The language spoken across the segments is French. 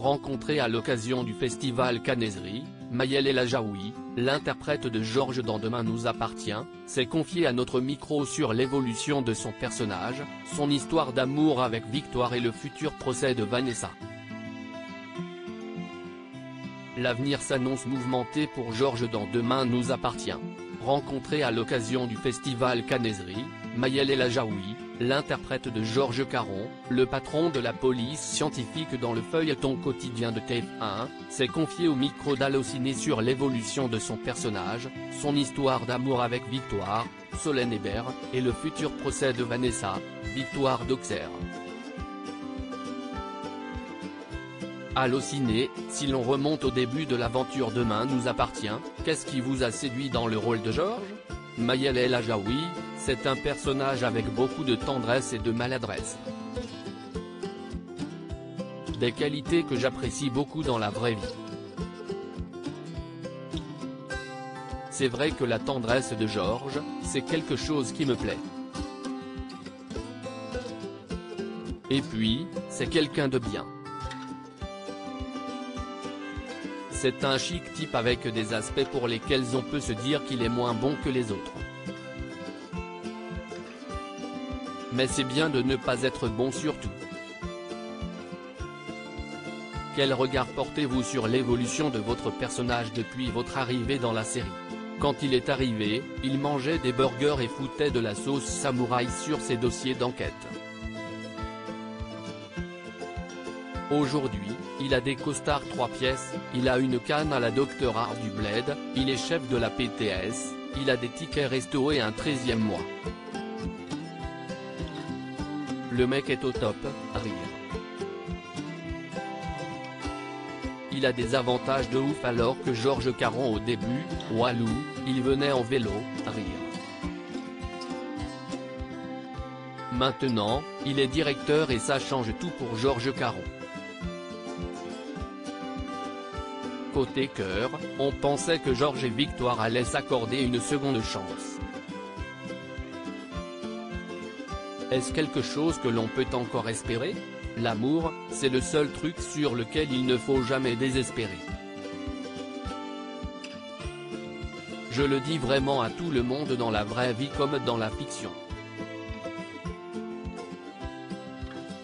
Rencontrée à l'occasion du festival Canaiserie, Maëlle El Ajaoui, l'interprète de Georges dans Demain nous appartient, s'est confiée à notre micro sur l'évolution de son personnage, son histoire d'amour avec Victoire et le futur procès de Vanessa. L'avenir s'annonce mouvementé pour Georges dans Demain nous appartient. Rencontrée à l'occasion du festival Canaiserie, Maëlle El Ajaoui, l'interprète de Georges Caron, le patron de la police scientifique dans le feuilleton quotidien de TF1, s'est confié au micro d'Allociné sur l'évolution de son personnage, son histoire d'amour avec Victoire, Solène Hébert, et le futur procès de Vanessa, Victoire d'Auxerre. Allociné, si l'on remonte au début de l'aventure Demain nous appartient, qu'est-ce qui vous a séduit dans le rôle de Georges ? Maëlle El Ajaoui, c'est un personnage avec beaucoup de tendresse et de maladresse. Des qualités que j'apprécie beaucoup dans la vraie vie. C'est vrai que la tendresse de Georges, c'est quelque chose qui me plaît. Et puis, c'est quelqu'un de bien. C'est un chic type avec des aspects pour lesquels on peut se dire qu'il est moins bon que les autres. Mais c'est bien de ne pas être bon surtout. Quel regard portez-vous sur l'évolution de votre personnage depuis votre arrivée dans la série ? Quand il est arrivé, il mangeait des burgers et foutait de la sauce samouraï sur ses dossiers d'enquête. Aujourd'hui, il a des costards 3 pièces, il a une canne à la Dr Art du Bled, il est chef de la PTS, il a des tickets resto et un 13e mois. Le mec est au top, rire. Il a des avantages de ouf alors que Georges Caron au début, Walou, il venait en vélo, rire. Maintenant, il est directeur et ça change tout pour Georges Caron. Côté cœur, on pensait que Georges et Victoire allaient s'accorder une seconde chance. Est-ce quelque chose que l'on peut encore espérer ? L'amour, c'est le seul truc sur lequel il ne faut jamais désespérer. Je le dis vraiment à tout le monde dans la vraie vie comme dans la fiction.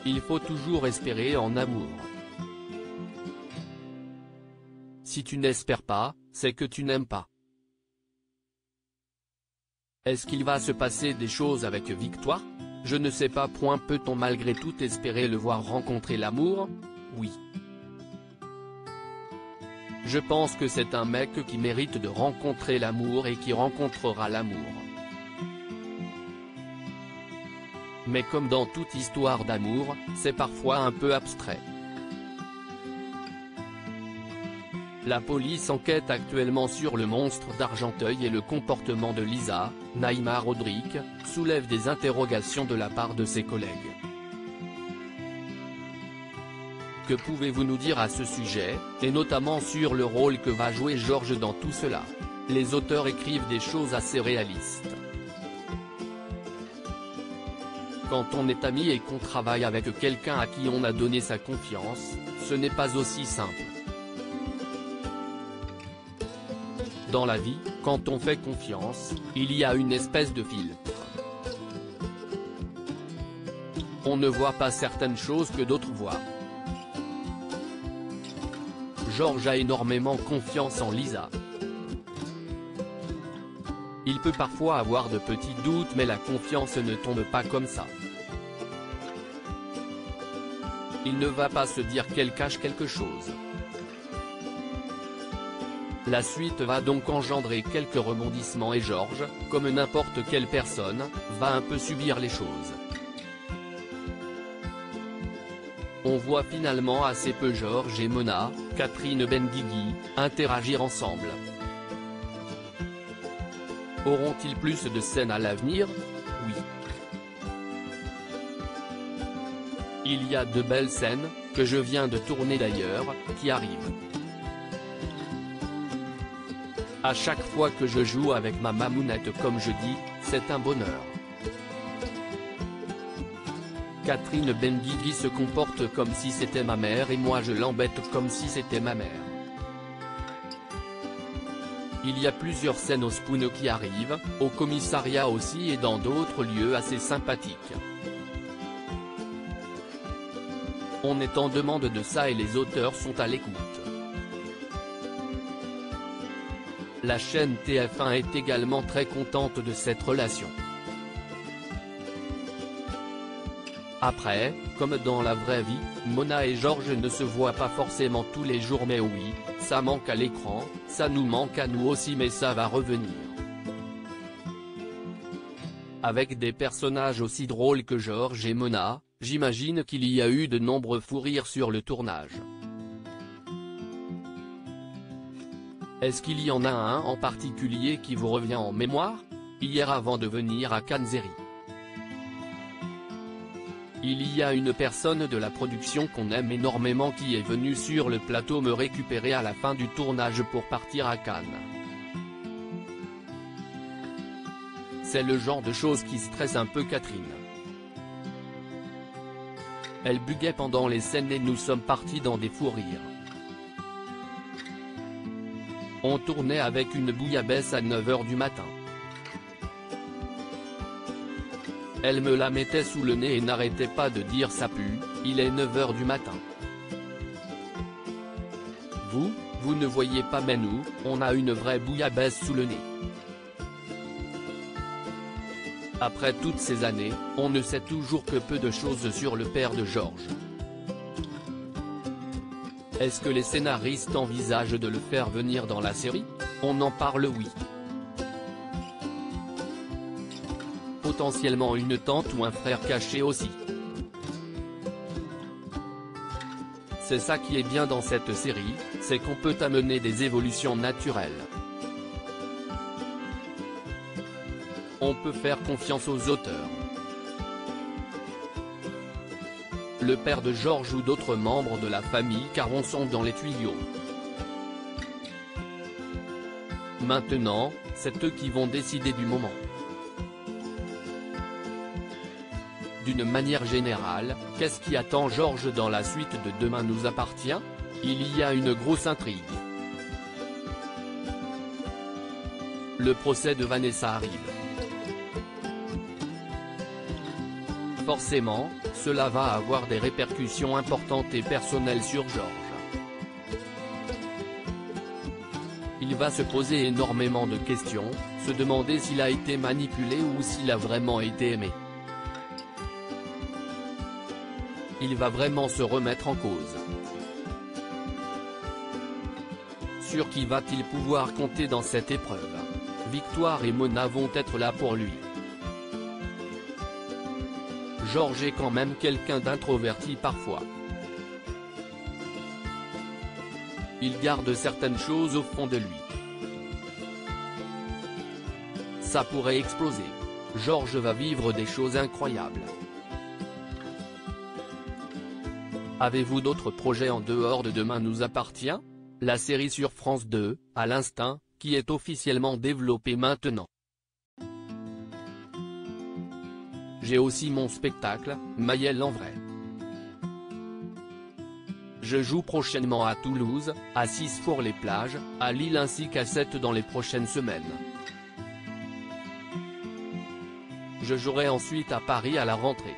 Il faut toujours espérer en amour. Si tu n'espères pas, c'est que tu n'aimes pas. Est-ce qu'il va se passer des choses avec Victoire ? Je ne sais pas. Peut-on malgré tout espérer le voir rencontrer l'amour ? Oui. Je pense que c'est un mec qui mérite de rencontrer l'amour et qui rencontrera l'amour. Mais comme dans toute histoire d'amour, c'est parfois un peu abstrait. La police enquête actuellement sur le monstre d'Argenteuil et le comportement de Lisa, Naïma Rodrigue, soulève des interrogations de la part de ses collègues. Que pouvez-vous nous dire à ce sujet, et notamment sur le rôle que va jouer Georges dans tout cela ? Les auteurs écrivent des choses assez réalistes. Quand on est ami et qu'on travaille avec quelqu'un à qui on a donné sa confiance, ce n'est pas aussi simple. Dans la vie, quand on fait confiance, il y a une espèce de filtre. On ne voit pas certaines choses que d'autres voient. Georges a énormément confiance en Lisa. Il peut parfois avoir de petits doutes mais la confiance ne tombe pas comme ça. Il ne va pas se dire qu'elle cache quelque chose. La suite va donc engendrer quelques rebondissements et Georges, comme n'importe quelle personne, va un peu subir les choses. On voit finalement assez peu Georges et Mona, Catherine Benguigui, interagir ensemble. Auront-ils plus de scènes à l'avenir ? Oui. Il y a de belles scènes, que je viens de tourner d'ailleurs, qui arrivent. À chaque fois que je joue avec ma mamounette comme je dis, c'est un bonheur. Catherine Benguigui se comporte comme si c'était ma mère et moi je l'embête comme si c'était ma mère. Il y a plusieurs scènes au Spoon qui arrivent, au commissariat aussi et dans d'autres lieux assez sympathiques. On est en demande de ça et les auteurs sont à l'écoute. La chaîne TF1 est également très contente de cette relation. Après, comme dans la vraie vie, Mona et Georges ne se voient pas forcément tous les jours mais oui, ça manque à l'écran, ça nous manque à nous aussi mais ça va revenir. Avec des personnages aussi drôles que Georges et Mona, j'imagine qu'il y a eu de nombreux fous rires sur le tournage. Est-ce qu'il y en a un en particulier qui vous revient en mémoire? Hier avant de venir à Cannes-Série. Il y a une personne de la production qu'on aime énormément qui est venue sur le plateau me récupérer à la fin du tournage pour partir à Cannes. C'est le genre de choses qui stresse un peu Catherine. Elle buguait pendant les scènes et nous sommes partis dans des fous rires. On tournait avec une bouillabaisse à 9 h du matin. Elle me la mettait sous le nez et n'arrêtait pas de dire ça pue, il est 9 h du matin. Vous ne voyez pas mais nous, on a une vraie bouillabaisse sous le nez. Après toutes ces années, on ne sait toujours que peu de choses sur le père de Georges. Est-ce que les scénaristes envisagent de le faire venir dans la série? On en parle oui. Potentiellement une tante ou un frère caché aussi. C'est ça qui est bien dans cette série, c'est qu'on peut amener des évolutions naturelles. On peut faire confiance aux auteurs. Le père de Georges ou d'autres membres de la famille car on sont dans les tuyaux. Maintenant, c'est eux qui vont décider du moment. D'une manière générale, qu'est-ce qui attend Georges dans la suite de Demain nous appartient? Il y a une grosse intrigue. Le procès de Vanessa arrive. Forcément, cela va avoir des répercussions importantes et personnelles sur Georges. Il va se poser énormément de questions, se demander s'il a été manipulé ou s'il a vraiment été aimé. Il va vraiment se remettre en cause. Sur qui va-t-il pouvoir compter dans cette épreuve? Victoire et Mona vont être là pour lui. Georges est quand même quelqu'un d'introverti parfois. Il garde certaines choses au fond de lui. Ça pourrait exploser. Georges va vivre des choses incroyables. Avez-vous d'autres projets en dehors de Demain nous appartient? La série sur France 2, à l'instinct, qui est officiellement développée maintenant. J'ai aussi mon spectacle, Mayel en vrai. Je joue prochainement à Toulouse, à 6 pour les plages, à Lille ainsi qu'à 7 dans les prochaines semaines. Je jouerai ensuite à Paris à la rentrée.